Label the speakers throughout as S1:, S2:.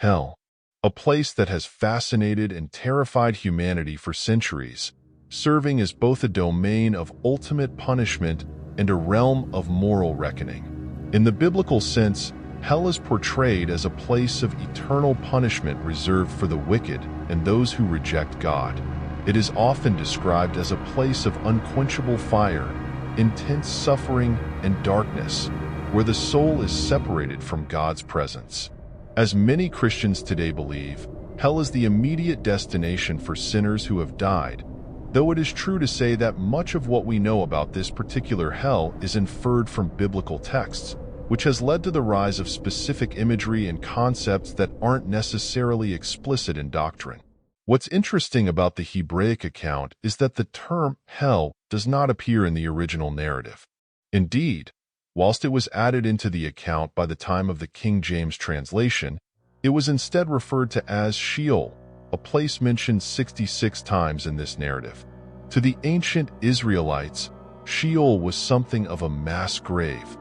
S1: Hell, a place that has fascinated and terrified humanity for centuries, serving as both a domain of ultimate punishment and a realm of moral reckoning. In the biblical sense, hell is portrayed as a place of eternal punishment reserved for the wicked and those who reject God. It is often described as a place of unquenchable fire, intense suffering, and darkness, where the soul is separated from God's presence. As many Christians today believe, hell is the immediate destination for sinners who have died, though it is true to say that much of what we know about this particular hell is inferred from biblical texts, which has led to the rise of specific imagery and concepts that aren't necessarily explicit in doctrine. What's interesting about the Hebraic account is that the term hell does not appear in the original narrative. Indeed, whilst it was added into the account by the time of the King James translation, it was instead referred to as Sheol, a place mentioned 66 times in this narrative. To the ancient Israelites, Sheol was something of a mass grave,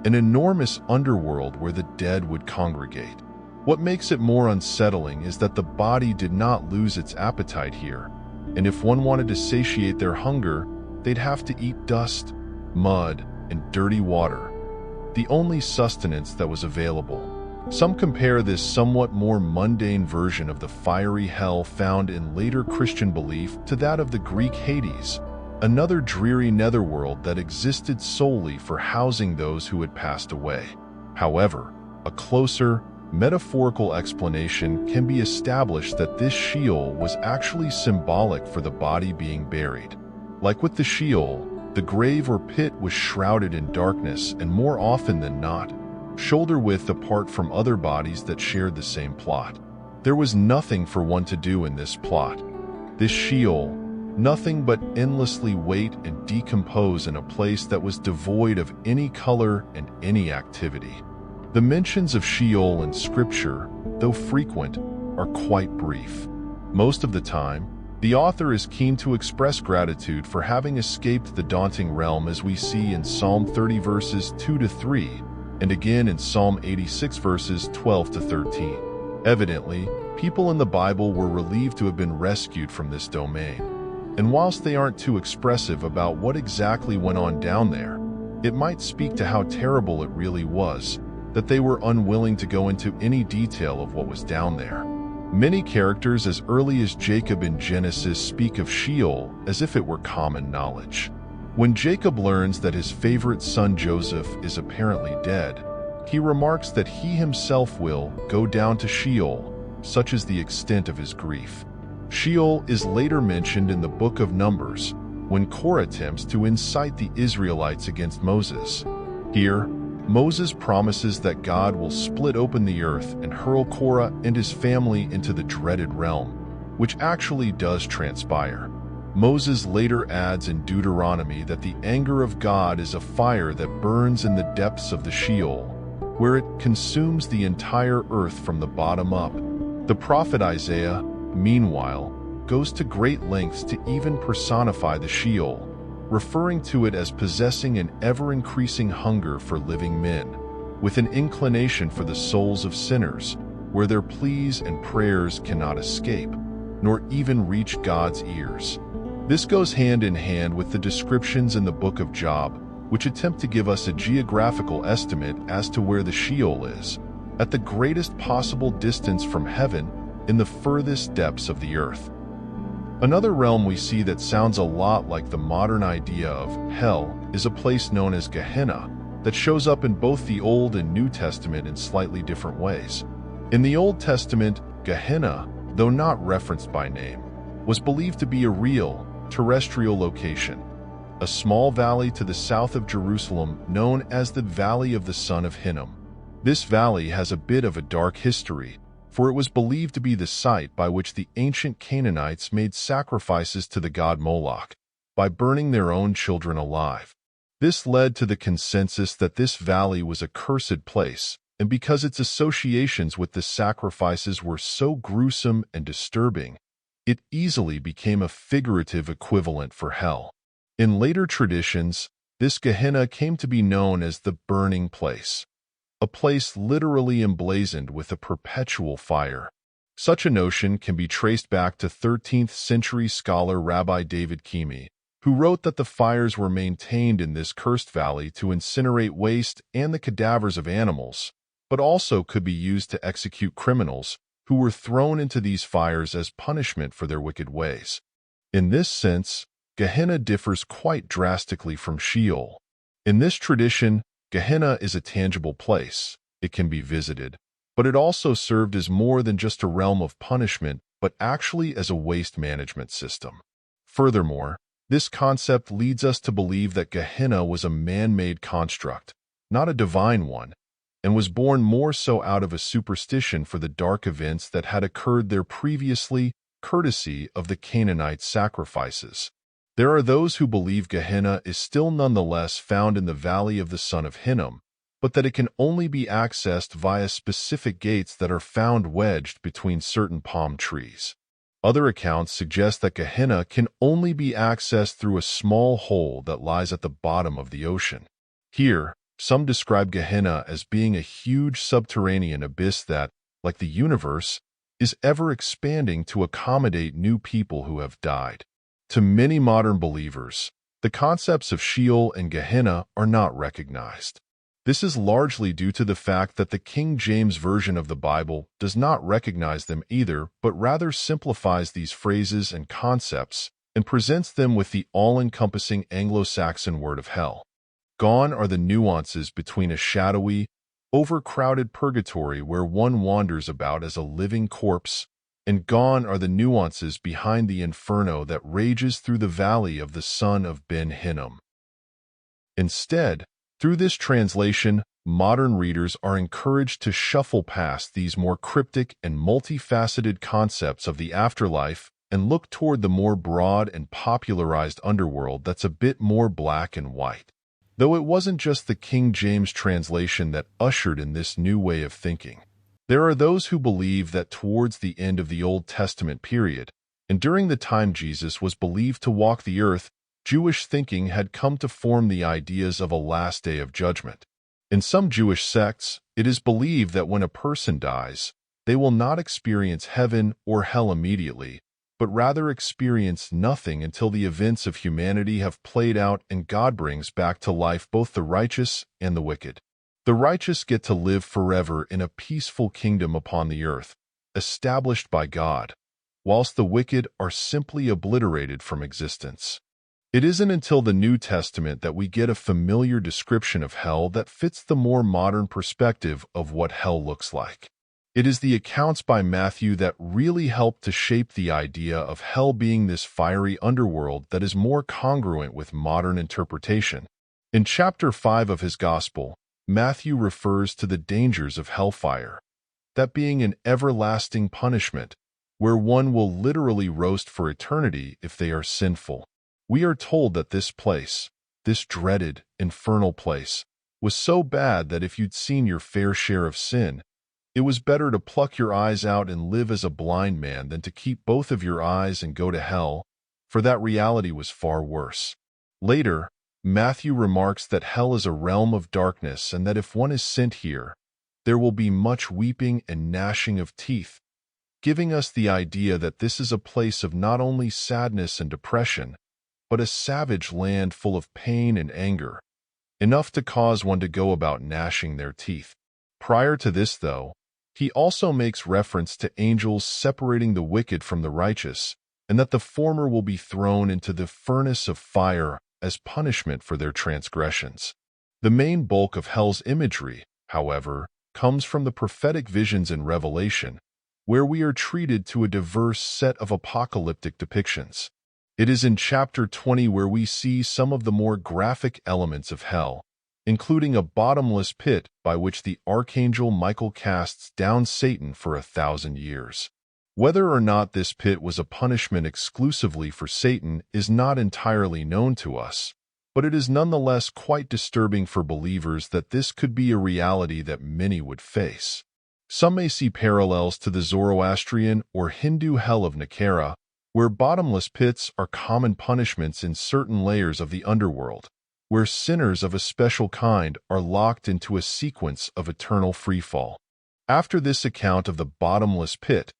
S1: an enormous underworld where the dead would congregate. What makes it more unsettling is that the body did not lose its appetite here, and if one wanted to satiate their hunger, they'd have to eat dust, mud, and dirty water, the only sustenance that was available. Some compare this somewhat more mundane version of the fiery hell found in later Christian belief to that of the Greek Hades, another dreary netherworld that existed solely for housing those who had passed away. However, a closer, metaphorical explanation can be established that this Sheol was actually symbolic for the body being buried. Like with the Sheol, the grave or pit was shrouded in darkness and more often than not, shoulder-width apart from other bodies that shared the same plot. There was nothing for one to do in this plot. This Sheol, nothing but endlessly wait and decompose in a place that was devoid of any color and any activity. The mentions of Sheol in Scripture, though frequent, are quite brief. Most of the time, the author is keen to express gratitude for having escaped the daunting realm, as we see in Psalm 30 verses 2-3, and again in Psalm 86 verses 12-13. Evidently, people in the Bible were relieved to have been rescued from this domain. And whilst they aren't too expressive about what exactly went on down there, it might speak to how terrible it really was, that they were unwilling to go into any detail of what was down there. Many characters as early as Jacob in Genesis speak of Sheol as if it were common knowledge. When Jacob learns that his favorite son Joseph is apparently dead, he remarks that he himself will go down to Sheol, such is the extent of his grief. Sheol is later mentioned in the book of Numbers, when Korah attempts to incite the Israelites against Moses. Here, Moses promises that God will split open the earth and hurl Korah and his family into the dreaded realm, which actually does transpire. Moses later adds in Deuteronomy that the anger of God is a fire that burns in the depths of the Sheol, where it consumes the entire earth from the bottom up. The prophet Isaiah, meanwhile, goes to great lengths to even personify the Sheol, referring to it as possessing an ever-increasing hunger for living men, with an inclination for the souls of sinners, where their pleas and prayers cannot escape, nor even reach God's ears. This goes hand in hand with the descriptions in the book of Job, which attempt to give us a geographical estimate as to where the Sheol is, at the greatest possible distance from heaven, in the furthest depths of the earth. Another realm we see that sounds a lot like the modern idea of hell is a place known as Gehenna that shows up in both the Old and New Testament in slightly different ways. In the Old Testament, Gehenna, though not referenced by name, was believed to be a real, terrestrial location, a small valley to the south of Jerusalem known as the Valley of the Son of Hinnom. This valley has a bit of a dark history, for it was believed to be the site by which the ancient Canaanites made sacrifices to the god Moloch by burning their own children alive. This led to the consensus that this valley was a cursed place, and because its associations with the sacrifices were so gruesome and disturbing, it easily became a figurative equivalent for hell. In later traditions, this Gehenna came to be known as the burning place. a place literally emblazoned with a perpetual fire. Such a notion can be traced back to 13th century scholar Rabbi David Kimi, who wrote that the fires were maintained in this cursed valley to incinerate waste and the cadavers of animals, but also could be used to execute criminals who were thrown into these fires as punishment for their wicked ways. In this sense, Gehenna differs quite drastically from Sheol. In this tradition, Gehenna is a tangible place. It can be visited, but it also served as more than just a realm of punishment, but actually as a waste management system. Furthermore, this concept leads us to believe that Gehenna was a man-made construct, not a divine one, and was born more so out of a superstition for the dark events that had occurred there previously, courtesy of the Canaanite sacrifices. There are those who believe Gehenna is still nonetheless found in the valley of the son of Hinnom, but that it can only be accessed via specific gates that are found wedged between certain palm trees. Other accounts suggest that Gehenna can only be accessed through a small hole that lies at the bottom of the ocean. Here, some describe Gehenna as being a huge subterranean abyss that, like the universe, is ever expanding to accommodate new people who have died. To many modern believers, the concepts of Sheol and Gehenna are not recognized. This is largely due to the fact that the King James Version of the Bible does not recognize them either, but rather simplifies these phrases and concepts and presents them with the all-encompassing Anglo-Saxon word of hell. Gone are the nuances between a shadowy, overcrowded purgatory where one wanders about as a living corpse, and gone are the nuances behind the inferno that rages through the valley of the son of Ben Hinnom. Instead, through this translation, modern readers are encouraged to shuffle past these more cryptic and multifaceted concepts of the afterlife and look toward the more broad and popularized underworld that's a bit more black and white. Though it wasn't just the King James translation that ushered in this new way of thinking. There are those who believe that towards the end of the Old Testament period, and during the time Jesus was believed to walk the earth, Jewish thinking had come to form the ideas of a last day of judgment. In some Jewish sects, it is believed that when a person dies, they will not experience heaven or hell immediately, but rather experience nothing until the events of humanity have played out and God brings back to life both the righteous and the wicked. The righteous get to live forever in a peaceful kingdom upon the earth, established by God, whilst the wicked are simply obliterated from existence. It isn't until the New Testament that we get a familiar description of hell that fits the more modern perspective of what hell looks like. It is the accounts by Matthew that really help to shape the idea of hell being this fiery underworld that is more congruent with modern interpretation. In chapter 5 of his Gospel, Matthew refers to the dangers of hellfire, that being an everlasting punishment, where one will literally roast for eternity if they are sinful. We are told that this place, this dreaded, infernal place, was so bad that if you'd seen your fair share of sin, it was better to pluck your eyes out and live as a blind man than to keep both of your eyes and go to hell, for that reality was far worse. Later, Matthew remarks that hell is a realm of darkness and that if one is sent here, there will be much weeping and gnashing of teeth, giving us the idea that this is a place of not only sadness and depression, but a savage land full of pain and anger, enough to cause one to go about gnashing their teeth. Prior to this, though, he also makes reference to angels separating the wicked from the righteous, and that the former will be thrown into the furnace of fire as punishment for their transgressions. The main bulk of hell's imagery, however, comes from the prophetic visions in Revelation, where we are treated to a diverse set of apocalyptic depictions. It is in chapter 20 where we see some of the more graphic elements of hell, including a bottomless pit by which the archangel Michael casts down Satan for 1,000 years. Whether or not this pit was a punishment exclusively for Satan is not entirely known to us, but it is nonetheless quite disturbing for believers that this could be a reality that many would face. Some may see parallels to the Zoroastrian or Hindu hell of Nakara, where bottomless pits are common punishments in certain layers of the underworld, where sinners of a special kind are locked into a sequence of eternal freefall. After this account of the bottomless pit,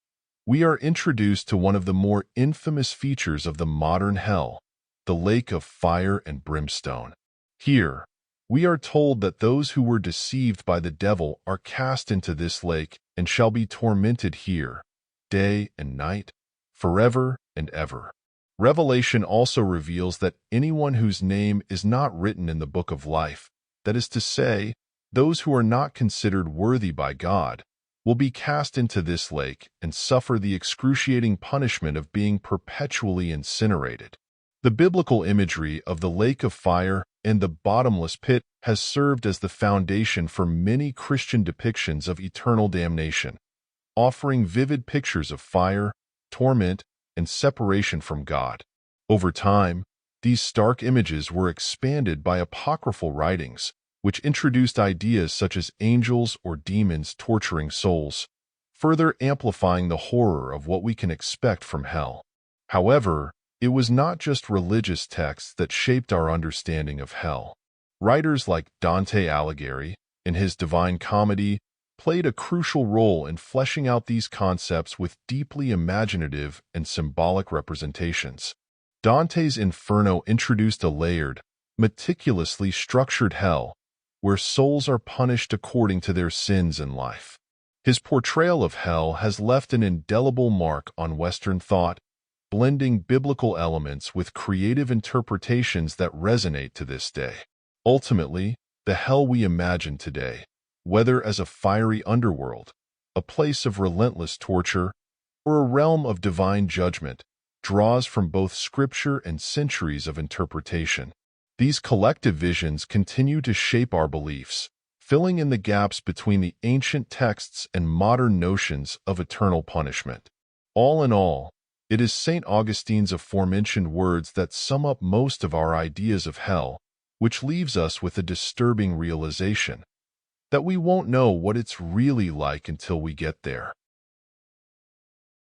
S1: we are introduced to one of the more infamous features of the modern hell, the lake of fire and brimstone. Here, we are told that those who were deceived by the devil are cast into this lake and shall be tormented here, day and night, forever and ever. Revelation also reveals that anyone whose name is not written in the book of life, that is to say, those who are not considered worthy by God, will be cast into this lake and suffer the excruciating punishment of being perpetually incinerated. The biblical imagery of the lake of fire and the bottomless pit has served as the foundation for many Christian depictions of eternal damnation, offering vivid pictures of fire, torment, and separation from God. Over time, these stark images were expanded by apocryphal writings, which introduced ideas such as angels or demons torturing souls, further amplifying the horror of what we can expect from hell. However, it was not just religious texts that shaped our understanding of hell. Writers like Dante Alighieri, in his Divine Comedy, played a crucial role in fleshing out these concepts with deeply imaginative and symbolic representations. Dante's Inferno introduced a layered, meticulously structured hell, where souls are punished according to their sins in life. His portrayal of hell has left an indelible mark on Western thought, blending biblical elements with creative interpretations that resonate to this day. Ultimately, the hell we imagine today, whether as a fiery underworld, a place of relentless torture, or a realm of divine judgment, draws from both scripture and centuries of interpretation. These collective visions continue to shape our beliefs, filling in the gaps between the ancient texts and modern notions of eternal punishment. All in all, it is St. Augustine's aforementioned words that sum up most of our ideas of hell, which leaves us with a disturbing realization that we won't know what it's really like until we get there.